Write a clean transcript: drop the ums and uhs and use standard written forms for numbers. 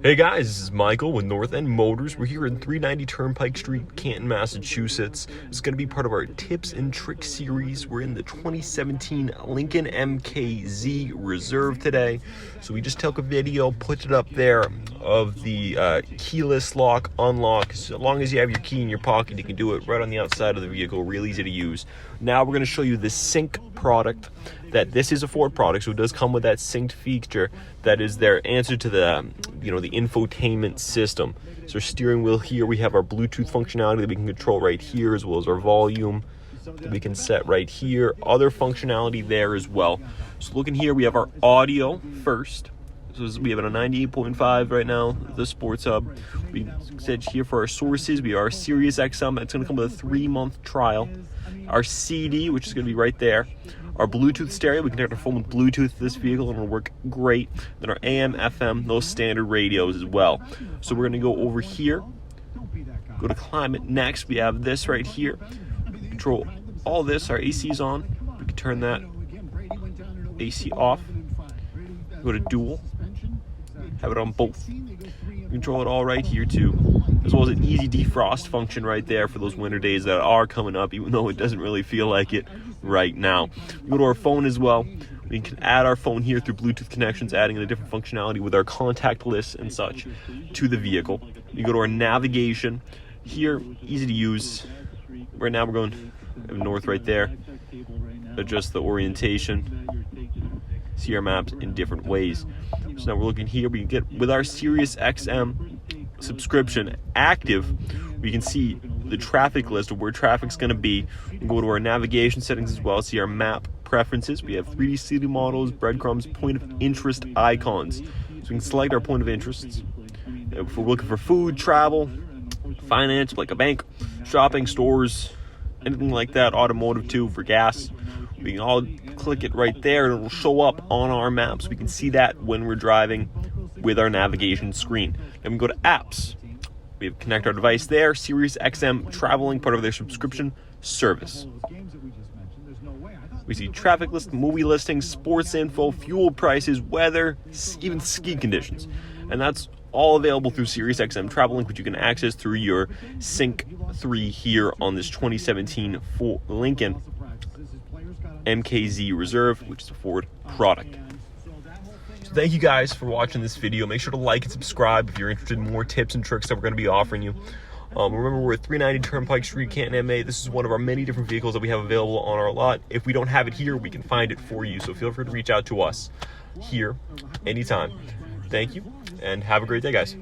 Hey guys, this is Michael with North End Motors. We're here in 390 Turnpike Street, Canton, Massachusetts. It's going to be part of our tips and tricks series. We're in the 2017 Lincoln MKZ Reserve today. So we just took a video, put it up there of the keyless lock, unlock. So as long as you have your key in your pocket, you can do it right on the outside of the vehicle, real easy to use. Now we're going to show you the Sync product. That this is a Ford product, so it does come with that synced feature that is their answer to the the infotainment system. So our steering wheel here, we have our Bluetooth functionality that we can control right here, as well as our volume that we can set right here. Other functionality there as well. So looking here, we have our audio first. So we have it on 98.5 right now, the Sports Hub. We said here for our sources, we are Sirius XM. It's going to come with a 3-month trial. Our CD, which is going to be right there. Our Bluetooth stereo, we can connect our phone with Bluetooth to this vehicle and it'll work great. Then our AM, FM, those standard radios as well. So we're going to go over here, go to climate next. We have this right here. Control all this. Our AC is on. We can turn that AC off. Go to dual. Have it on both. Control it all right here too, as well as an easy defrost function right there for those winter days that are coming up, even though it doesn't really feel like it right now. We go to our phone as well. We can add our phone here through Bluetooth connections, adding in a different functionality with our contact list and such to the vehicle. You go to our navigation here, easy to use. Right now we're going north right there. Adjust the orientation. See our maps in different ways. So now we're looking here, we can get with our Sirius XM subscription active, we can see the traffic list of where traffic's going to be. We can go to our navigation settings as well, see our map preferences. We have 3D city models, breadcrumbs, point of interest icons. So we can select our point of interests. If we're looking for food, travel, finance, like a bank, shopping, stores, anything like that, automotive too, for gas. We can all click it right there and it will show up on our maps. We can see that when we're driving with our navigation screen. Then we go to apps. We have connect our device there. Sirius XM traveling, part of their subscription service. We see traffic list, movie listings, sports info, fuel prices, weather, even ski conditions. And that's all available through Sirius XM Traveling, which you can access through your Sync 3 here on this 2017 Lincoln MKZ Reserve, which is a Ford product. So thank you guys for watching this video. Make sure to like and subscribe if you're interested in more tips and tricks that we're going to be offering you. Remember, we're at 390 Turnpike Street, Canton, MA. This is one of our many different vehicles that we have available on our lot. If we don't have it here, we can find it for you. So feel free to reach out to us here anytime. Thank you, and have a great day, guys.